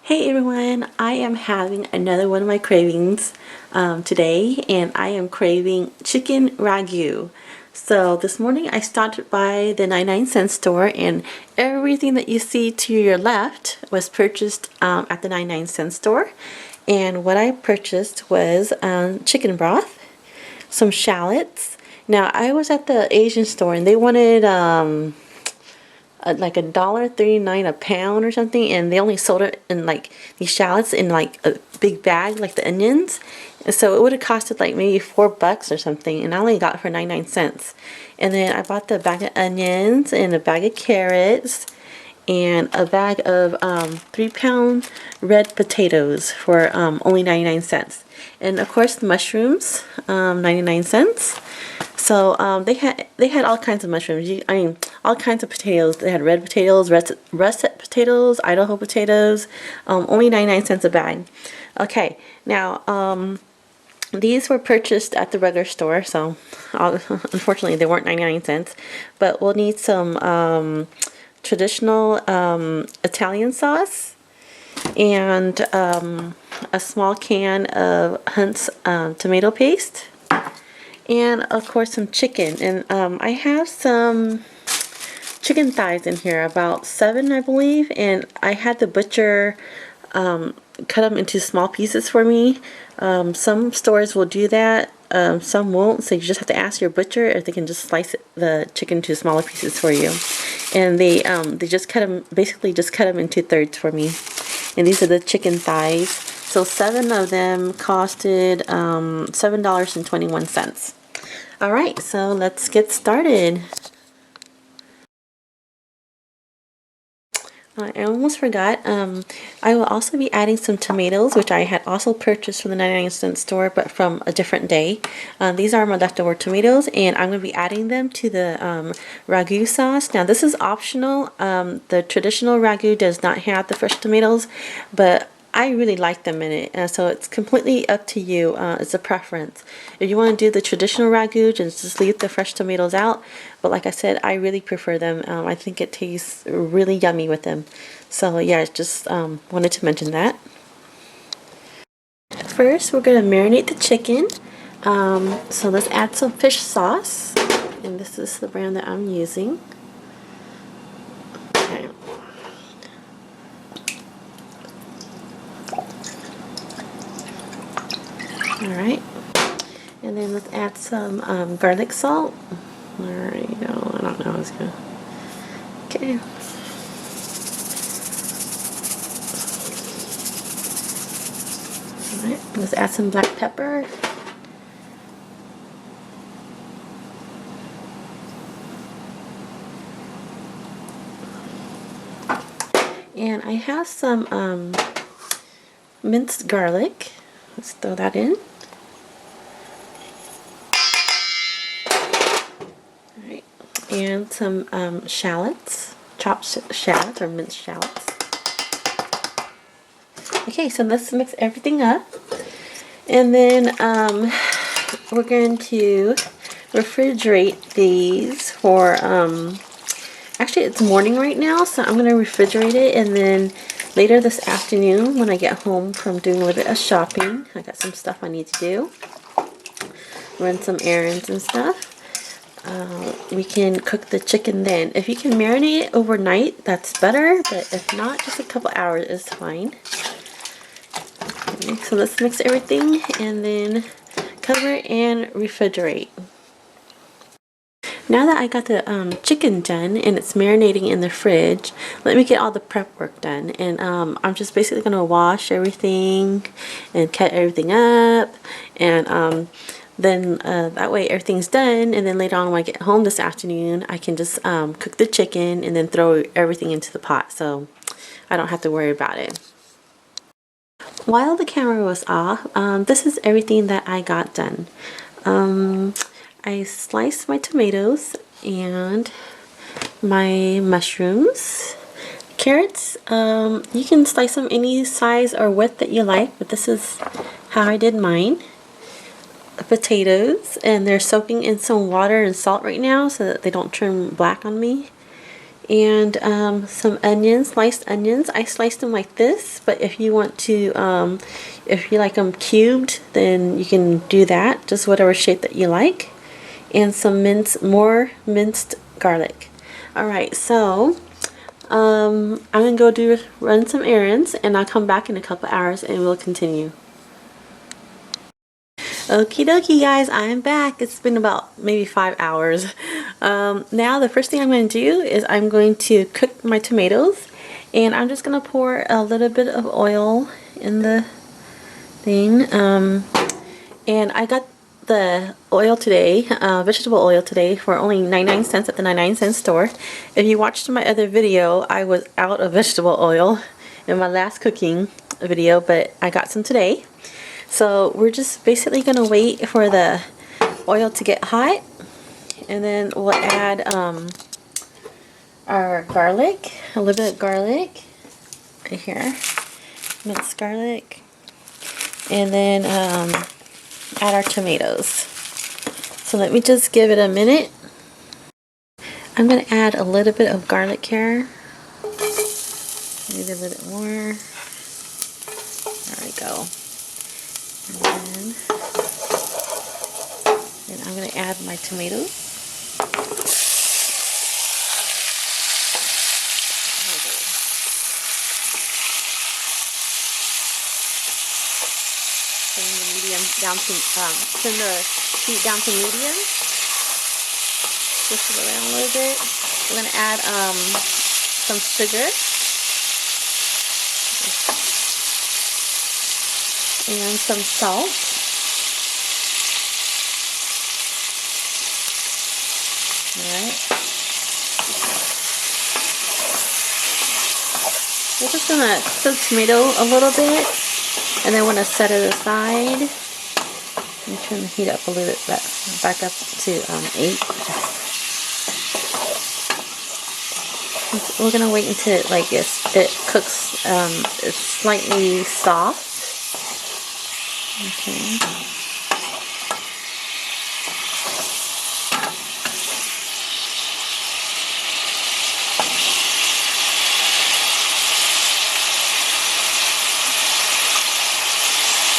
Hey everyone, I am having another one of my cravings today, and I am craving chicken ragu. So this morning I stopped by the 99-cent store, and everything that you see to your left was purchased at the 99-cent store. And what I purchased was chicken broth, some shallots. Now I was at the Asian store and they wanted like $1.39 a pound or something, and they only sold it in like these shallots in like a big bag like the onions, and so it would have costed like maybe $4 or something, and I only got it for 99 cents. And then I bought the bag of onions and a bag of carrots and a bag of 3-pound red potatoes for only 99 cents. And of course the mushrooms, 99 cents. So they had all kinds of mushrooms. All kinds of potatoes. They had red potatoes, russet potatoes, Idaho potatoes. Only 99 cents a bag. Okay, now these were purchased at the regular store, so unfortunately they weren't 99 cents. But we'll need some traditional Italian sauce and a small can of Hunt's tomato paste, and of course some chicken. And I have some chicken thighs in here, about 7 I believe, and I had the butcher cut them into small pieces for me. Some stores will do that, some won't, so you just have to ask your butcher if they can just slice the chicken into smaller pieces for you. And they just cut them, basically just cut them into thirds for me. And these are the chicken thighs. So 7 of them costed $7.21. Alright, so let's get started. I almost forgot, I will also be adding some tomatoes, which I had also purchased from the 99-cent store, but from a different day. These are my leftover tomatoes, and I'm going to be adding them to the ragu sauce. Now this is optional. The traditional ragu does not have the fresh tomatoes, but I really like them in it, so it's completely up to you. It's a preference. If you want to do the traditional ragu, just leave the fresh tomatoes out. But like I said, I really prefer them. I think it tastes really yummy with them. So yeah, just wanted to mention that. First, we're going to marinate the chicken. So let's add some fish sauce, and this is the brand that I'm using. Okay. Alright, and then let's add some garlic salt. There you go. I don't know how it's going to... Okay. Alright, let's add some black pepper. And I have some minced garlic. Let's throw that in. Alright, and some shallots, chopped shallots or minced shallots. Okay, so let's mix everything up, and then we're going to refrigerate these for actually it's morning right now, so I'm going to refrigerate it, and then later this afternoon when I get home from doing a little bit of shopping, I got some stuff I need to do, run some errands and stuff, we can cook the chicken then. If you can marinate it overnight, that's better, but if not, just a couple hours is fine. Okay, so let's mix everything and then cover and refrigerate. Now that I got the chicken done and it's marinating in the fridge, let me get all the prep work done. And I'm just basically going to wash everything and cut everything up, and then that way everything's done, and then later on when I get home this afternoon I can just cook the chicken and then throw everything into the pot, so I don't have to worry about it. While the camera was off, this is everything that I got done. I sliced my tomatoes and my mushrooms. Carrots, you can slice them any size or width that you like, but this is how I did mine. Potatoes, and they're soaking in some water and salt right now so that they don't turn black on me. and some onions, sliced onions. I sliced them like this, but if you want to, if you like them cubed, then you can do that, just whatever shape that you like. And some more minced garlic. Alright, so I'm gonna go run some errands, and I'll come back in a couple hours and we'll continue. Okie dokie, guys, I'm back. It's been about maybe 5 hours. Now the first thing I'm going to do is I'm going to cook my tomatoes, and I'm just going to pour a little bit of oil in the thing. And I got the oil today, vegetable oil today, for only 99 cents at the 99-cent store. If you watched my other video, I was out of vegetable oil in my last cooking video, but I got some today. So we're just basically going to wait for the oil to get hot, and then we'll add our garlic, a little bit of garlic right here, minced garlic, and then add our tomatoes. So let me just give it a minute. I'm going to add a little bit of garlic here, maybe a little bit more. There we go. And then I'm going to add my tomatoes. Turn the medium down to turn the heat down to medium. Twist it around a little bit. We're going to add some sugar and some salt. Alright. We're just going to cook the tomato a little bit, and then we're going to set it aside. And turn the heat up a little bit, back up to 8. We're going to wait until it cooks, it's slightly soft. Okay.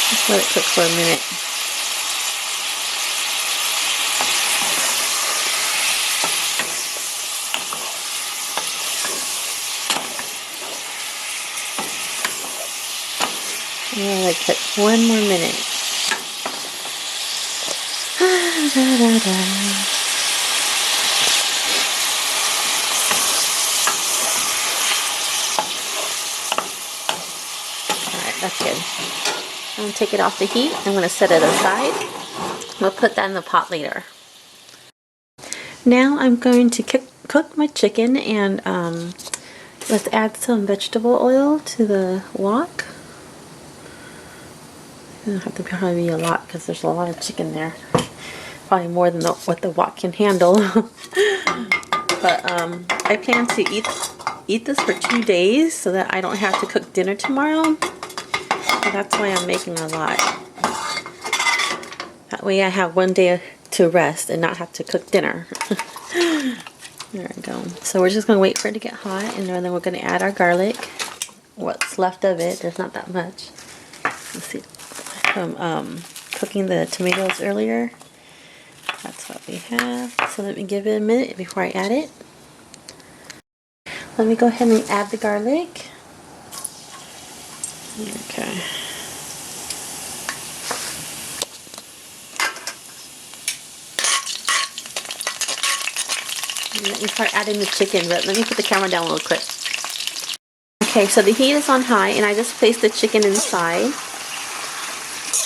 Just let it cook for a minute. I'm going to let it cook 1 more minute. Alright, that's good. I'm going to take it off the heat. I'm going to set it aside. We'll put that in the pot later. Now I'm going to cook my chicken, and let's add some vegetable oil to the wok. It'll have to probably be a lot because there's a lot of chicken there. Probably more than what the wok can handle. But I plan to eat this for 2 days so that I don't have to cook dinner tomorrow. So that's why I'm making a lot. That way I have 1 day to rest and not have to cook dinner. There we go. So we're just going to wait for it to get hot, and then we're going to add our garlic. What's left of it, there's not that much. Let's see. From cooking the tomatoes earlier. That's what we have. So let me give it a minute before I add it. Let me go ahead and add the garlic. Okay. Let me start adding the chicken, but let me put the camera down real quick. Okay, so the heat is on high, and I just placed the chicken inside.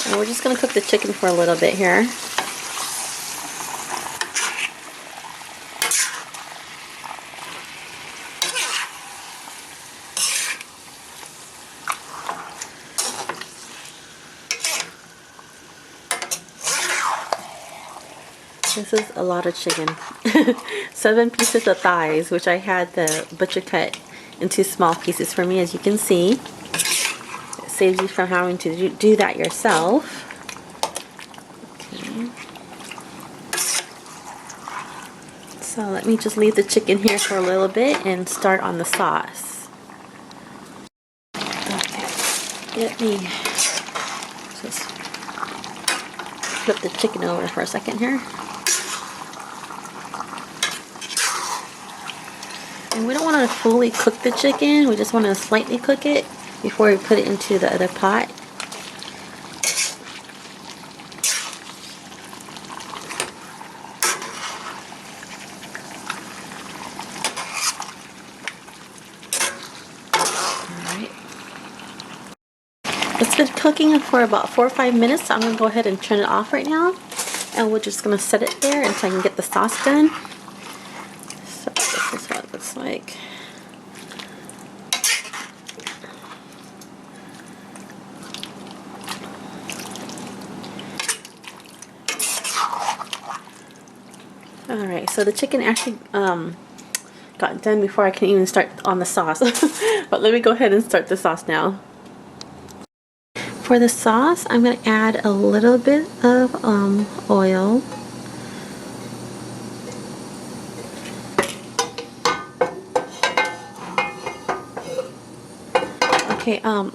And we're just going to cook the chicken for a little bit here. This is a lot of chicken. 7 pieces of thighs, which I had the butcher cut into small pieces for me, as you can see. It saves you from having to do that yourself. Okay. So let me just leave the chicken here for a little bit and start on the sauce. Okay, let me just flip the chicken over for a second here. And we don't want to fully cook the chicken, we just want to slightly cook it before we put it into the other pot. It's been cooking for about 4 or 5 minutes, so I'm going to go ahead and turn it off right now. And we're just going to set it there until I can get the sauce done. So this is what it looks like. Alright, so the chicken actually got done before I can even start on the sauce. But let me go ahead and start the sauce now. For the sauce, I'm going to add a little bit of oil. Okay, and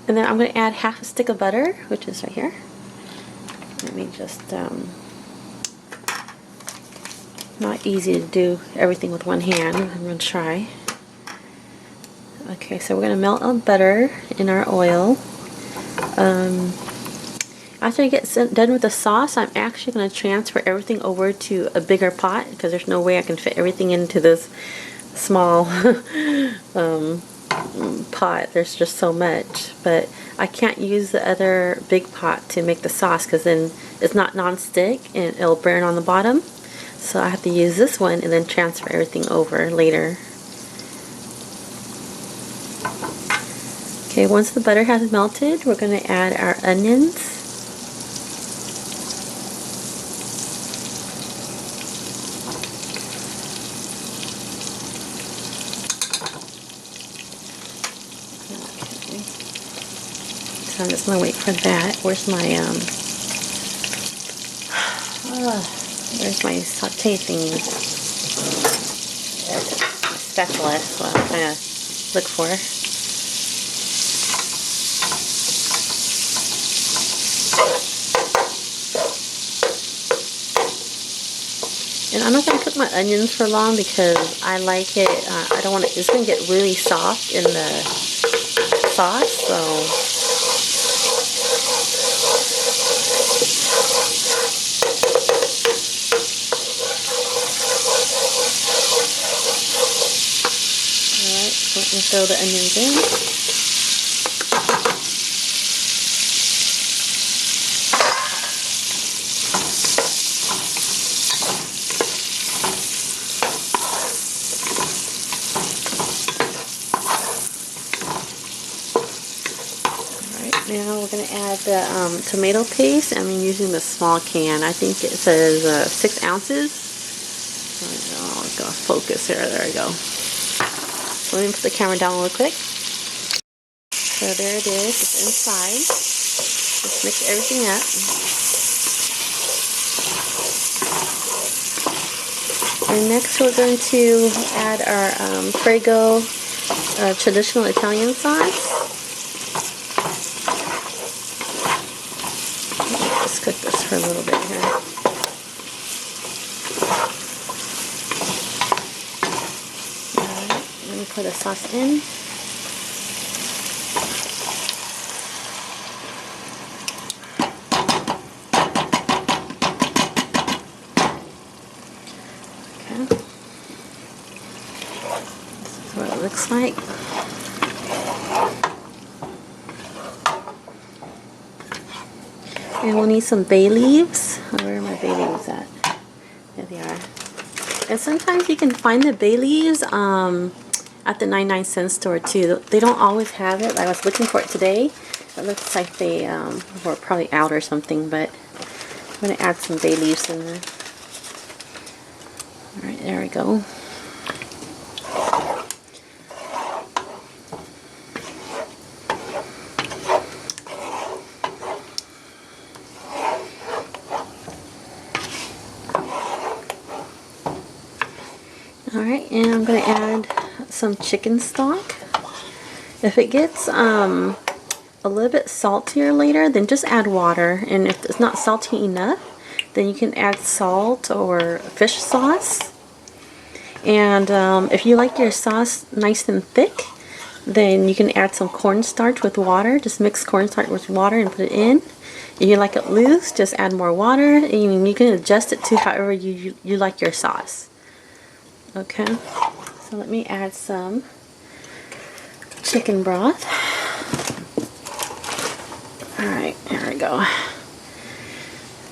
then I'm going to add half a stick of butter, which is right here. Let me just, not easy to do everything with one hand. I'm going to try. Okay, so we're going to melt our butter in our oil. After I get done with the sauce, I'm actually going to transfer everything over to a bigger pot because there's no way I can fit everything into this small pot. There's just so much. But I can't use the other big pot to make the sauce because then it's not non-stick and it'll burn on the bottom. So I have to use this one and then transfer everything over later. Okay, once the butter has melted, we're going to add our onions. Okay. So I'm just going to wait for that. Where's my saute thingy? Spatula, that's what I'm trying to look for. And I'm not going to cook my onions for long because I like it, I don't want it, it's going to get really soft in the sauce, so. Alright, so let me throw the onions in. Now we're going to add the tomato paste. I'm using the small can. I think it says 6 ounces. Oh, it's going to focus here. There we go. So let me put the camera down real quick. So there it is. It's inside. Just mix everything up. And next we're going to add our Prego traditional Italian sauce. Let's cook this for a little bit here. Alright, let me pour the sauce in. Okay. This is what it looks like. And we'll need some bay leaves. Where are my bay leaves at? There they are. And sometimes you can find the bay leaves at the 99-cent store too. They don't always have it. I was looking for it today. It looks like they were probably out or something, but I'm going to add some bay leaves in there. Alright, there we go. and I'm going to add some chicken stock. If it gets a little bit saltier later, then just add water. And if it's not salty enough, then you can add salt or fish sauce. And if you like your sauce nice and thick, then you can add some cornstarch with water. Just mix cornstarch with water and put it in. If you like it loose, just add more water, and you can adjust it to however you like your sauce. Okay, so let me add some chicken broth. Alright, here we go.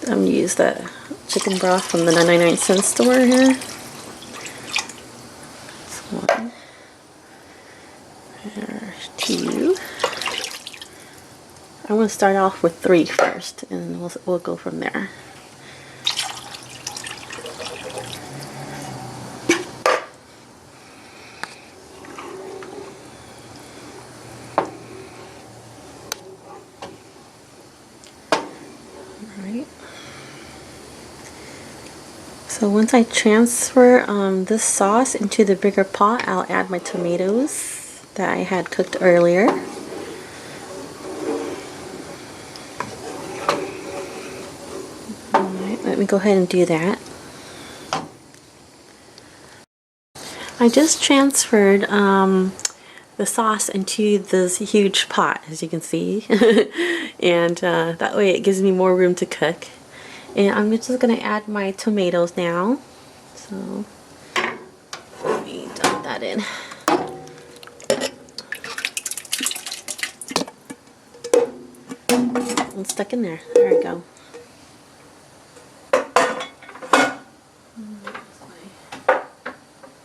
I'm going to use the chicken broth from the 99-cent store here. That's one. There's two. I'm going to start off with 3 first, and we'll go from there. Alright. So once I transfer this sauce into the bigger pot, I'll add my tomatoes that I had cooked earlier. Alright, let me go ahead and do that. I just transferred the sauce into this huge pot, as you can see, and that way it gives me more room to cook. And I'm just going to add my tomatoes now. So let me dump that in. It's stuck in there. There we go.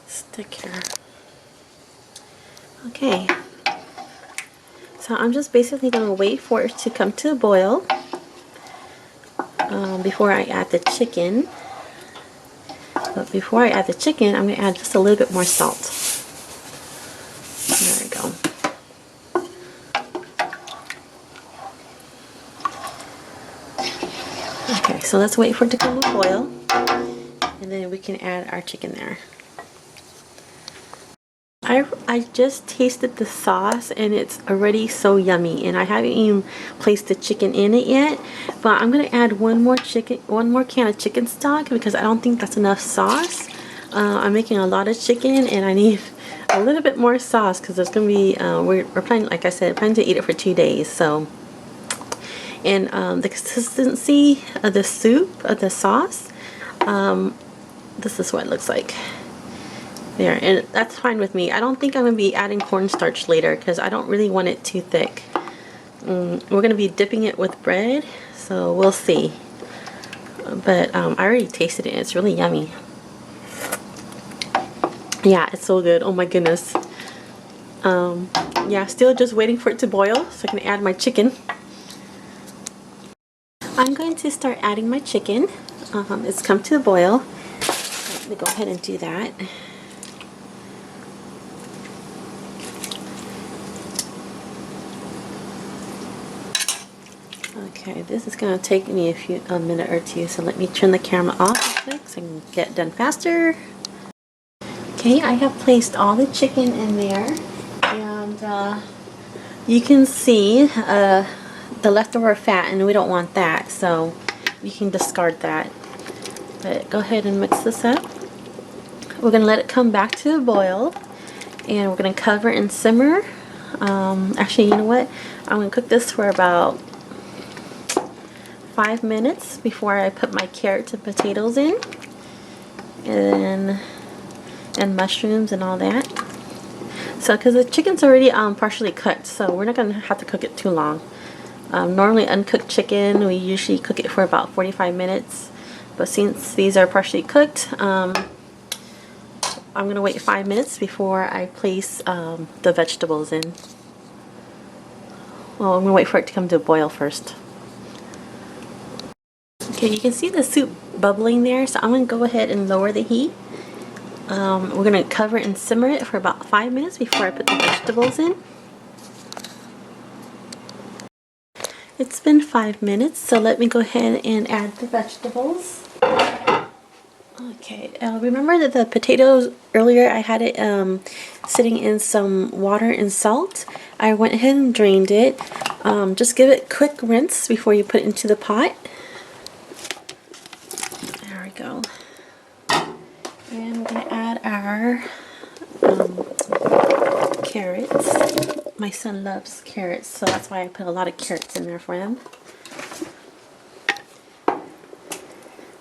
Stick here. Okay. So I'm just basically going to wait for it to come to a boil before I add the chicken. But before I add the chicken, I'm going to add just a little bit more salt. There we go. Okay, so let's wait for it to come to boil, and then we can add our chicken there. I just tasted the sauce and it's already so yummy, and I haven't even placed the chicken in it yet, but I'm gonna add one more can of chicken stock because I don't think that's enough sauce. I'm making a lot of chicken and I need a little bit more sauce because there's gonna be we're planning, like I said, planning to eat it for 2 days. So, and the consistency of the soup, of the sauce, this is what it looks like. There, and that's fine with me. I don't think I'm going to be adding cornstarch later because I don't really want it too thick. We're going to be dipping it with bread, so we'll see. But I already tasted it. It's really yummy. Yeah, it's so good. Oh my goodness. Yeah, still just waiting for it to boil so I can add my chicken. I'm going to start adding my chicken. It's come to a boil. Let me go ahead and do that. Okay, this is going to take me a minute or two, so let me turn the camera off real quick so I can get done faster. Okay, I have placed all the chicken in there, and you can see the leftover fat, and we don't want that, so you can discard that. But go ahead and mix this up. We're going to let it come back to a boil, and we're going to cover and simmer. Actually, you know what? I'm going to cook this for about 5 minutes before I put my carrots and potatoes in, and mushrooms and all that. So, because the chicken's already partially cooked, so we're not going to have to cook it too long. Normally, uncooked chicken, we usually cook it for about 45 minutes. But since these are partially cooked, I'm going to wait 5 minutes before I place the vegetables in. Well, I'm going to wait for it to come to a boil first. Okay, you can see the soup bubbling there, so I'm going to go ahead and lower the heat. We're going to cover and simmer it for about 5 minutes before I put the vegetables in. It's been 5 minutes, so let me go ahead and add the vegetables. Okay, remember that the potatoes earlier I had it sitting in some water and salt. I went ahead and drained it. Just give it a quick rinse before you put it into the pot. There we go. And we're going to add our carrots. My son loves carrots, so that's why I put a lot of carrots in there for him.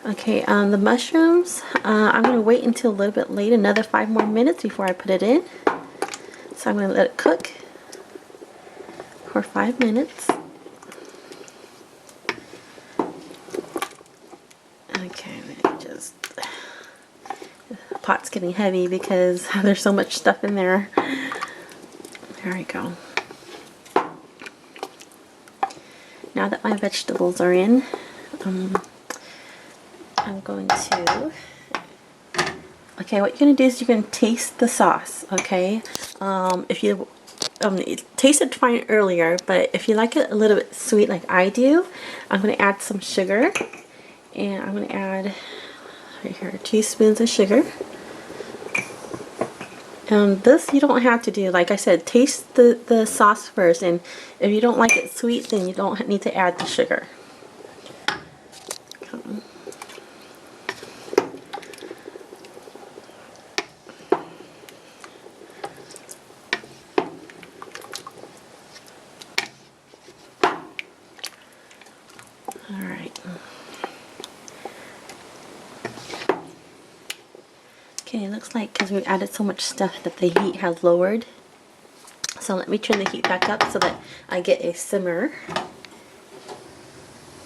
Okay, the mushrooms, I'm going to wait until a little bit late, another 5 more minutes before I put it in. So I'm going to let it cook for 5 minutes. Okay, just, the pot's getting heavy because there's so much stuff in there. There we go. Now that my vegetables are in, I'm going to, okay, what you're going to do is you're going to taste the sauce, okay? If you it tasted fine earlier, but if you like it a little bit sweet like I do, I'm going to add some sugar. And I'm going to add, right here, 2 teaspoons of sugar. This you don't have to do. Like I said, taste the sauce first, and if you don't like it sweet, then you don't need to add the sugar. Alright. Okay, it looks like because we added so much stuff that the heat has lowered. So let me turn the heat back up so that I get a simmer.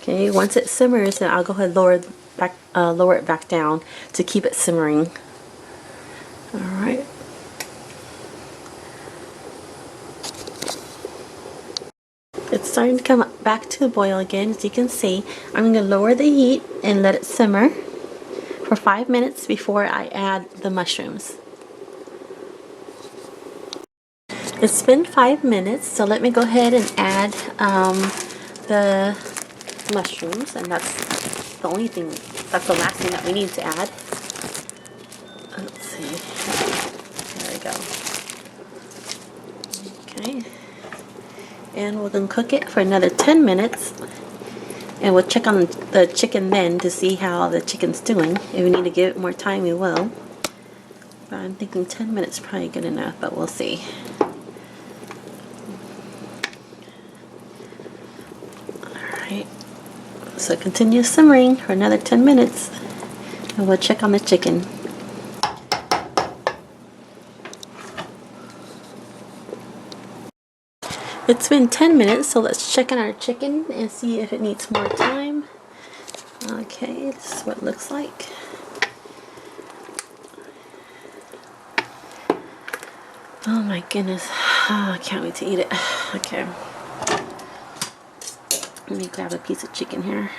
Okay, once it simmers, then I'll go ahead and lower it back down to keep it simmering. Alright. It's starting to come back to the boil again, as you can see. I'm going to lower the heat and let it simmer for 5 minutes before I add the mushrooms. It's been 5 minutes, so let me go ahead and add the mushrooms, and that's the only thing, that's the last thing that we need to add. Let's see, there we go. Okay, and we're going to cook it for another 10 minutes, and we'll check on the chicken then to see how the chicken's doing. If we need to give it more time, we will. But I'm thinking 10 minutes is probably good enough, but we'll see. Alright, so continue simmering for another 10 minutes, and we'll check on the chicken. It's been 10 minutes, so let's check on our chicken and see if it needs more time. Okay, this is what it looks like. Oh my goodness. Oh, I can't wait to eat it. Okay. Let me grab a piece of chicken here.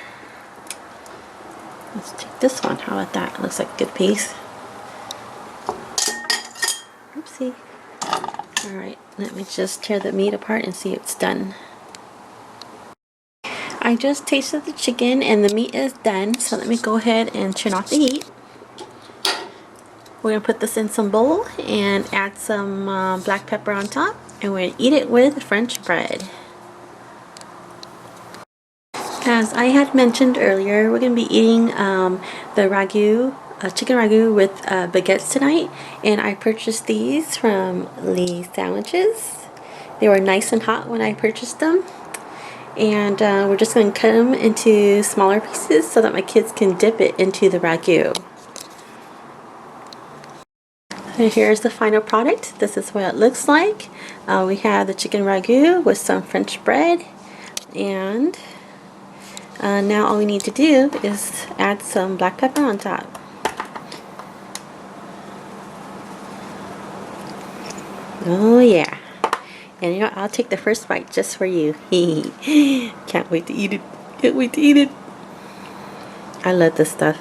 Let's take this one. How about that? It looks like a good piece. Oopsie. Alright, let me just tear the meat apart and see if it's done. I just tasted the chicken and the meat is done, so let me go ahead and turn off the heat. We're going to put this in some bowl and add some black pepper on top, and we're going to eat it with French bread. As I had mentioned earlier, we're going to be eating the ragu, chicken ragu with baguettes tonight, and I purchased these from Lee's Sandwiches. They were nice and hot when I purchased them, and we're just going to cut them into smaller pieces so that my kids can dip it into the ragu. And here's the final product. This is what it looks like. We have the chicken ragu with some French bread, and now all we need to do is add some black pepper on top. Oh yeah. And you know, I'll take the first bite just for you. Can't wait to eat it. Can't wait to eat it. I love this stuff.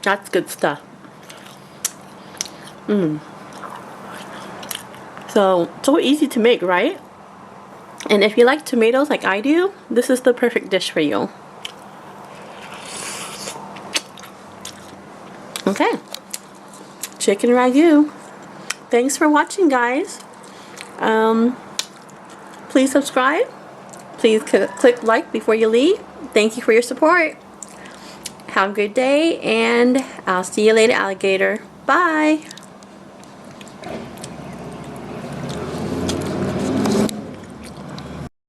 That's good stuff. So easy to make, right? And if you like tomatoes like I do, this is the perfect dish for you. Okay, chicken ragu. Thanks for watching, guys. Please subscribe. Please click like before you leave. Thank you for your support. Have a good day, and I'll see you later, alligator. Bye.